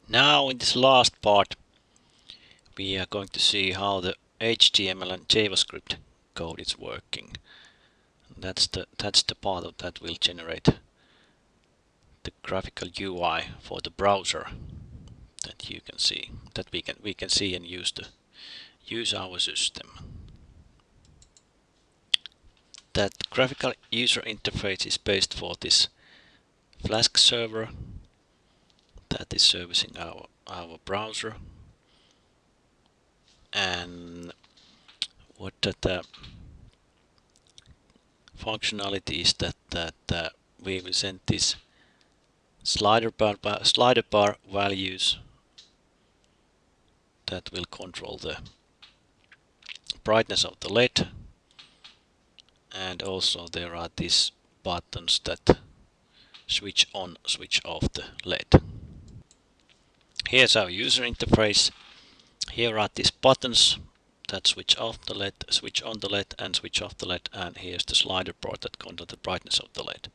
Now in this last part we are going to see how the HTML and JavaScript code is working. That's the part of that will generate the graphical UI for the browser that you can see, that we can see and use our system. That graphical user interface is based for this Flask server that is servicing our browser, and what that functionality is that we will send this slider bar values that will control the brightness of the LED, and also there are these buttons that switch on, switch off the LED. Here's our user interface. Here are these buttons that switch off the LED, switch on the LED, and switch off the LED, and here's the slider bar that controls the brightness of the LED.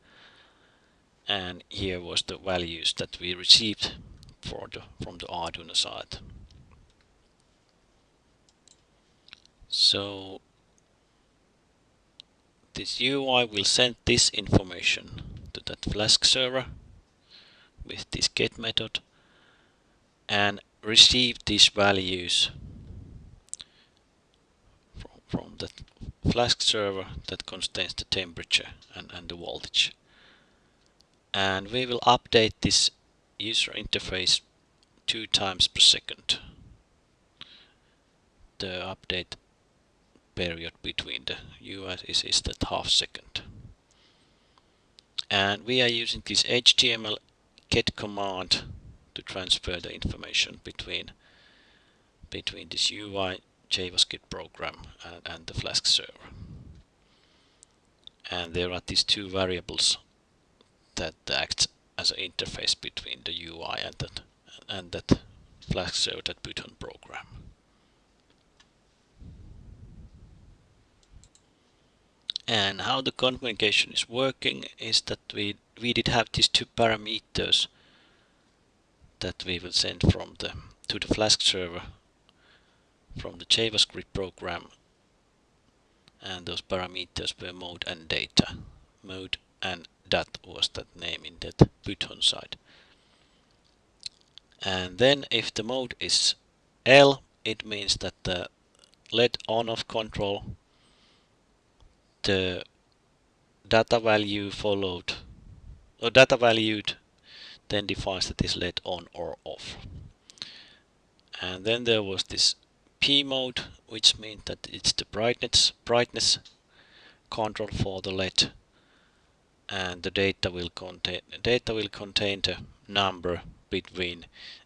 And here was the values that we received from the Arduino side. So this UI will send this information to that Flask server with this get method and receive these values from the Flask server that contains the temperature and the voltage. And we will update this user interface 2 times per second. The update period between the UI is that half second. And we are using this HTML get command to transfer the information between this UI JavaScript program and the Flask server. And there are these 2 variables that act as an interface between the UI and that Flask server, that Python program. And how the communication is working is that we did have these 2 parameters that we will send to the Flask server from the JavaScript program, and those parameters were mode and data. Mode and dat was that name in that Python side. And then if the mode is L, it means that the LED on-off control, the data value followed, or data valued, then defines that is LED on or off. And then there was this P mode, which means that it's the brightness control for the LED, and the data will contain the number between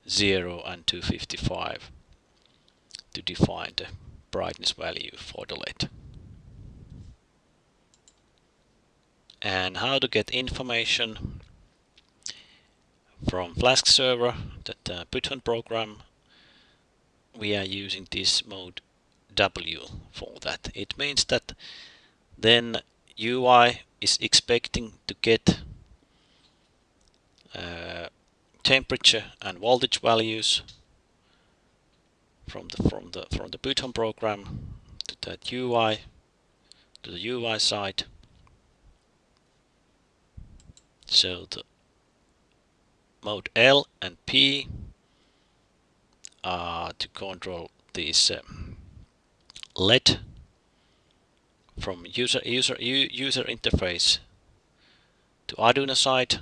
0 and 255 to define the brightness value for the LED. And how to get information from Flask server, that Python program, we are using this mode W for that. It means that then UI is expecting to get temperature and voltage values from the Python program to that UI, to the UI side. So the mode L and P are to control this LED from user interface to Arduino side,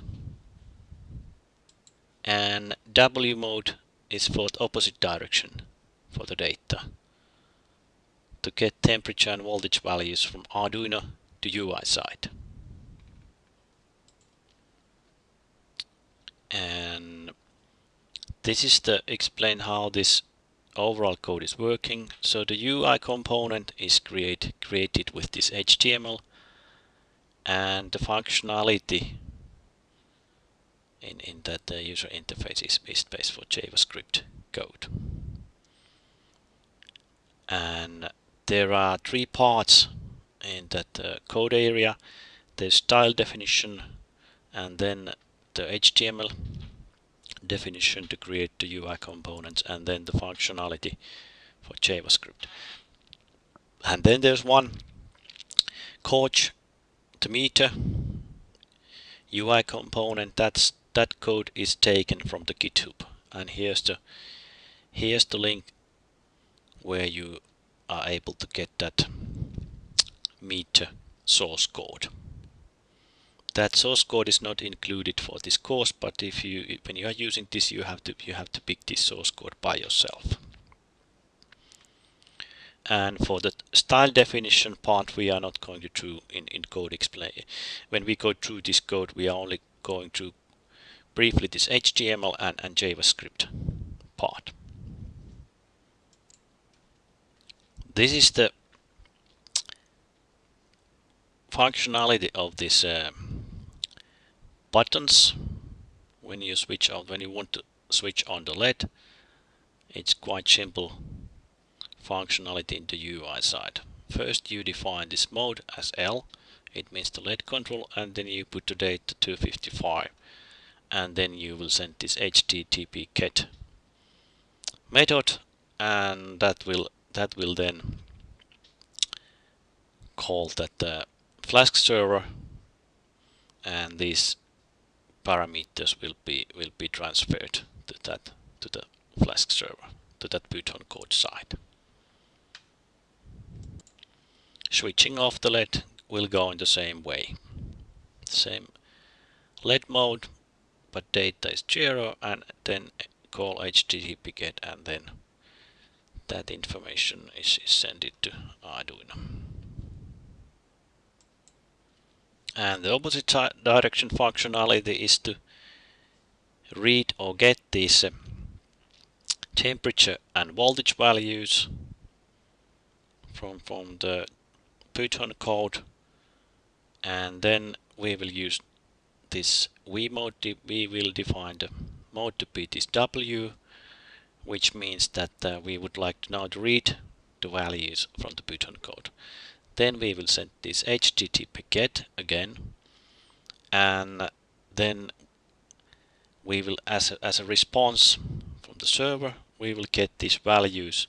and W mode is for the opposite direction for the data, to get temperature and voltage values from Arduino to UI side. And this is to explain how this overall code is working. So the UI component is created with this HTML, and the functionality in that the user interface is based for JavaScript code. And there are 3 parts in that code area. There's style definition, and then the HTML definition to create the UI components, and then the functionality for JavaScript. And then there's one coach to meter UI component. That code is taken from the GitHub, and here's the link where you are able to get that meter source code. That source code is not included for this course, but when you are using this, you have to pick this source code by yourself. And for the style definition part, we are not going to do in code explain. When we go through this code, we are only going through briefly this HTML and JavaScript part. This is the functionality of this buttons. When you want to switch on the LED, it's quite simple functionality in the UI side. First you define this mode as L, it means the LED control, and then you put the date to 255, and then you will send this HTTP get method, and that will then call that Flask server, and these parameters will be transferred to the Flask server, to that Python code side. Switching off the LED will go in the same way. Same LED mode, but data is 0, and then call HTTP get, and then that information is sent to Arduino. And the opposite direction functionality is to read or get these temperature and voltage values from the Python code, and then we will use this V mode. We will define the mode to be this W, which means that we would like to now to read the values from the Python code. Then we will send this HTTP get again, and then we will, as a response from the server, we will get these values,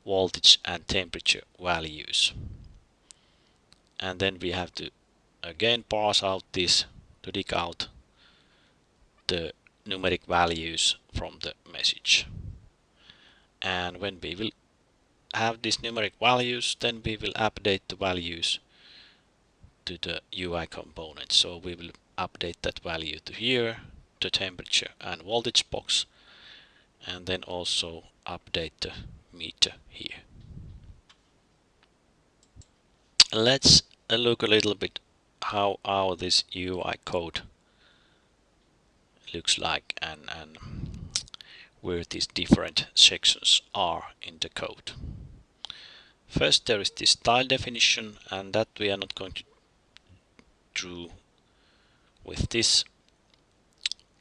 voltage and temperature values, and then we have to again parse out this to dig out the numeric values from the message. And when we will have these numeric values, then we will update the values to the UI component. So we will update that value to here, the temperature and voltage box, and then also update the meter here. Let's look a little bit how this UI code looks like, and where these different sections are in the code. First there is this style definition, and that we are not going to do with this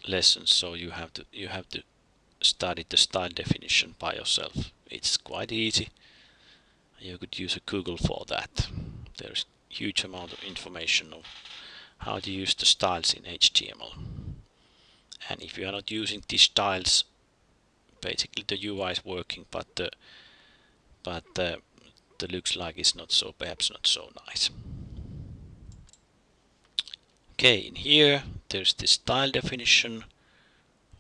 lesson, so you have to study the style definition by yourself. It's quite easy. You could use a Google for that. There's huge amount of information of how to use the styles in HTML. And if you are not using these styles, basically the UI is working, but the looks like it's not so, perhaps not so nice. Okay, in here there's the style definition.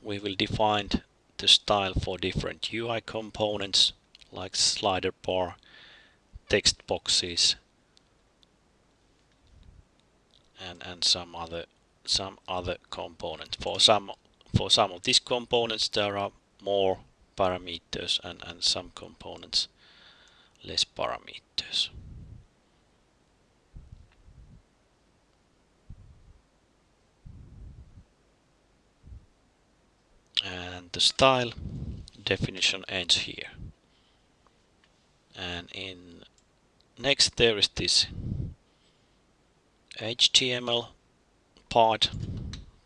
We will define the style for different UI components like slider bar, text boxes, and some other components. For some of these components there are more parameters, and some components less parameters. And the style definition ends here. And in next there is this HTML part.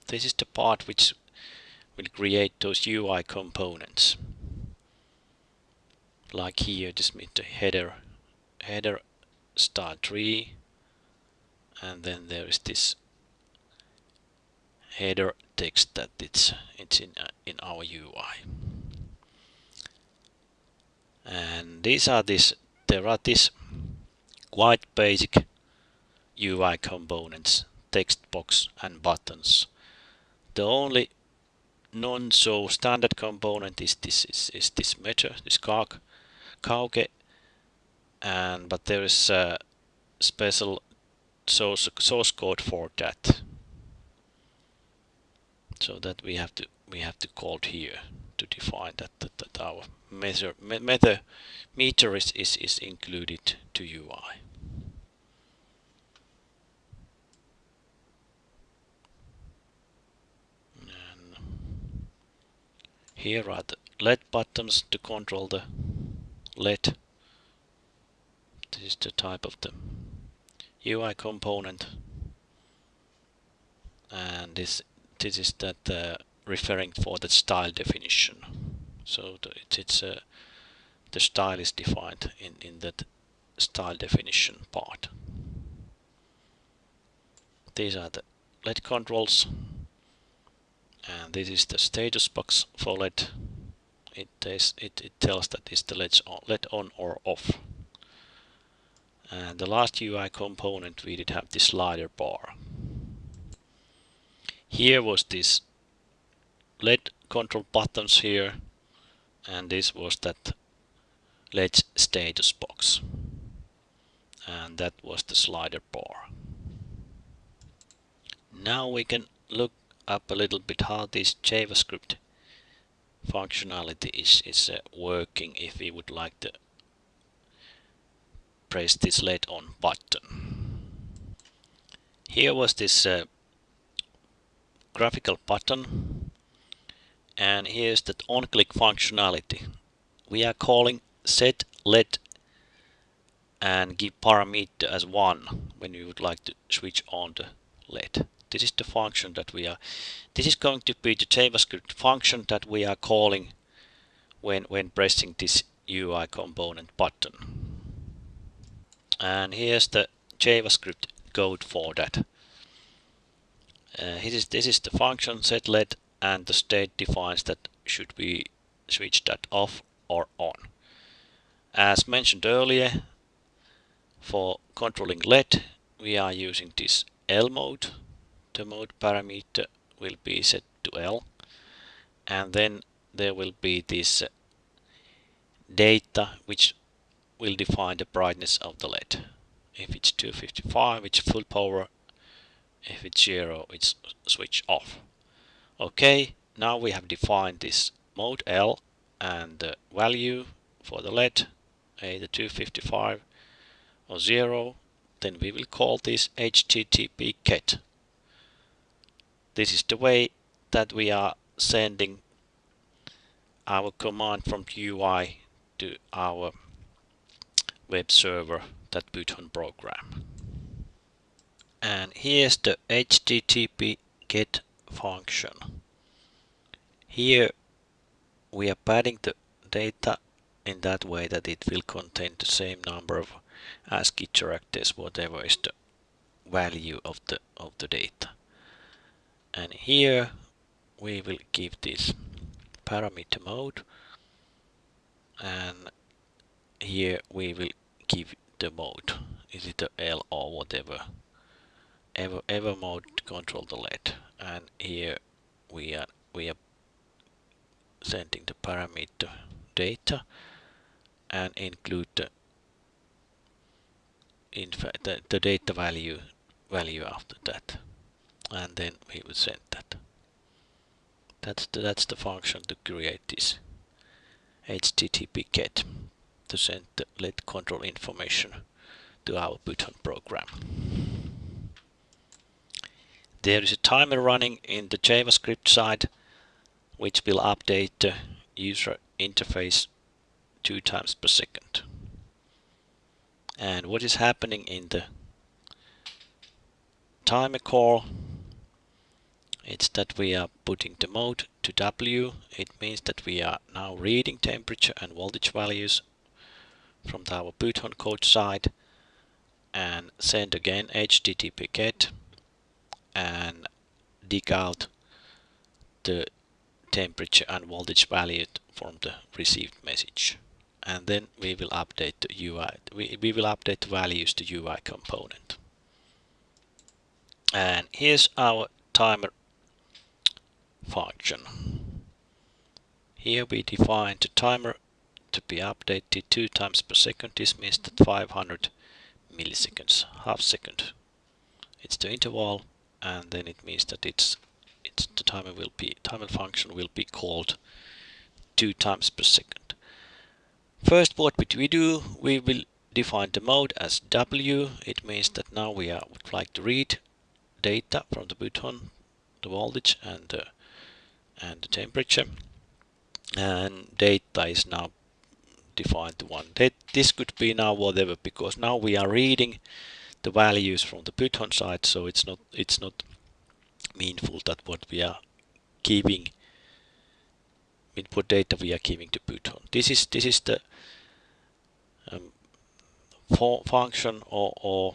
This is the part which will create those UI components. Like here, just meet the header style tree, and then there is this header text that it's in our UI. And there are these quite basic UI components, text box and buttons. The only non so standard component is this measure, this kauge, and but there is a special source code for that, so that we have to call here to define that our meter is included to UI. And here are the LED buttons to control the LED. This is the type of the UI component, and this is that referring for the style definition. So the style is defined in that style definition part. These are the LED controls, and this is the status box for LED. It tells that is the LED on or off. And the last UI component, we did have the slider bar. Here was this LED control buttons here, and this was that LED status box, and that was the slider bar. Now we can look up a little bit how this JavaScript functionality is working if we would like to press this LED on button. Here was this graphical button, and here's that on-click functionality. We are calling set LED and give parameter as 1 when we would like to switch on the LED. This is the function that this is going to be the JavaScript function that we are calling when pressing this UI component button. And here's the JavaScript code for that. This is the function set LED, and the state defines that should we switch that off or on. As mentioned earlier, for controlling LED, we are using this L mode. The mode parameter will be set to L, and then there will be this data which will define the brightness of the LED. If it's 255, it's full power. If it's 0, it's switch off. Okay, now we have defined this mode L and the value for the LED, either 255 or 0. Then we will call this HTTP GET. This is the way that we are sending our command from UI to our web server, that Python program. And here's the HTTP GET function. Here we are padding the data in that way that it will contain the same number of ASCII characters, whatever is the value of the data. And here we will give this parameter mode, and here we will give the mode. Is it the L or whatever? Ever mode to control the LED. And here we are sending the parameter data and include the data value after that, and then we will send that. That's the function to create this HTTP GET, to send the LED control information to our Python program. There is a timer running in the JavaScript side, which will update the user interface 2 times per second. And what is happening in the timer call, it's that we are putting the mode to W. It means that we are now reading temperature and voltage values from our Python code side, and send again HTTP GET and dig out the temperature and voltage value from the received message. And then we will update the UI. We will update the values to UI component. And here's our timer function. Here we define the timer to be updated 2 times per second. This means that 500 milliseconds, half second. It's the interval, and then it means that the timer function will be called 2 times per second. First, what we do, we will define the mode as W. It means that now we would like to read data from the button, the voltage and the temperature, and data is now defined to 1. This could be now whatever, because now we are reading the values from the button side, so it's not meaningful that what we are giving, what data we are giving to button. This is the function or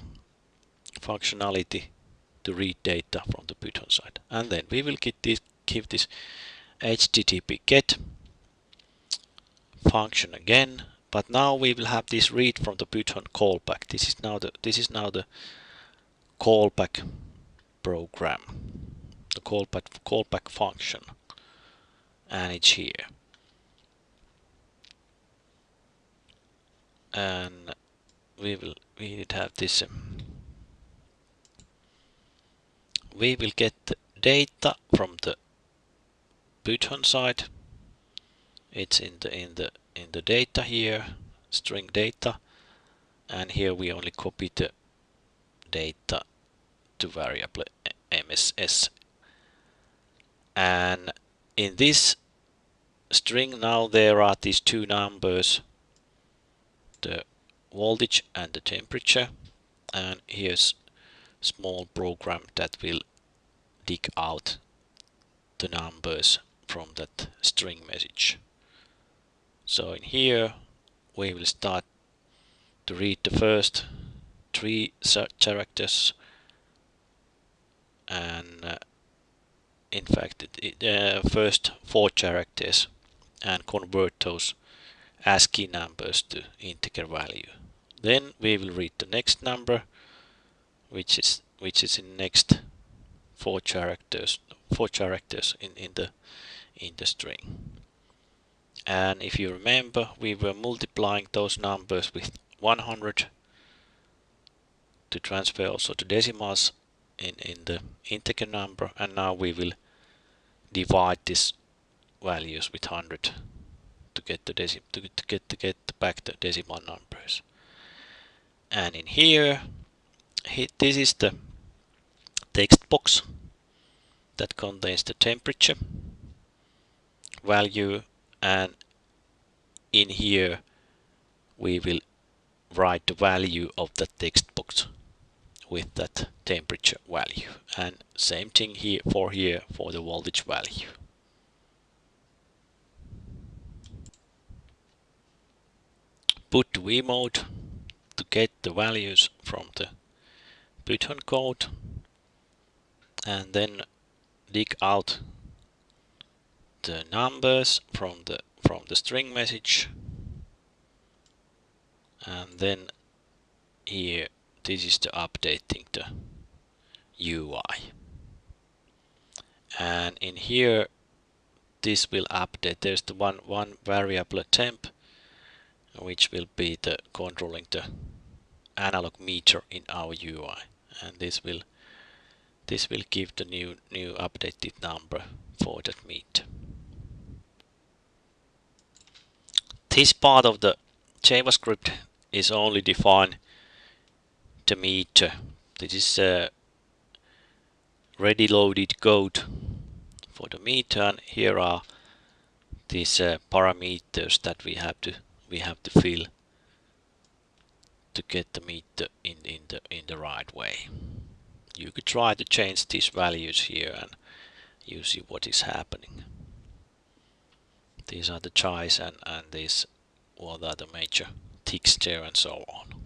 functionality to read data from the button side. And then we will give this HTTP GET function again, but now we will have this read from the button callback. This is now the callback program, the callback function, and it's here. And we will have this. We will get the data from the button side. It's in the data here, string data, and here we only copy the data to variable MSS. And in this string now there are these two numbers, the voltage and the temperature, and here's a small program that will dig out the numbers from that string message. So in here we will start to read the first 3 characters, and in fact first 4 characters, and convert those ASCII numbers to integer value. Then we will read the next number, which is in next 4 characters in the string. And if you remember, we were multiplying those numbers with 100 to transfer also to decimals in the integer number, and now we will divide these values with 100 to get back the decimal numbers. And in here, this is the text box that contains the temperature value, and in here we will write the value of the text box with that temperature value, and same thing here for the voltage value. Put to V mode to get the values from the button code, and then dig out the numbers from the string message, and then here this is the updating the UI, and in here this will update. There's the one variable temp, which will be the controlling the analog meter in our UI, and this will give the new updated number for that meter. This part of the JavaScript is only define the meter. This is ready loaded code for the meter, and here are these parameters that we have to fill to get the meter in the right way. You could try to change these values here, and you see what is happening. These are the choice, and these what are the major ticks there, and so on.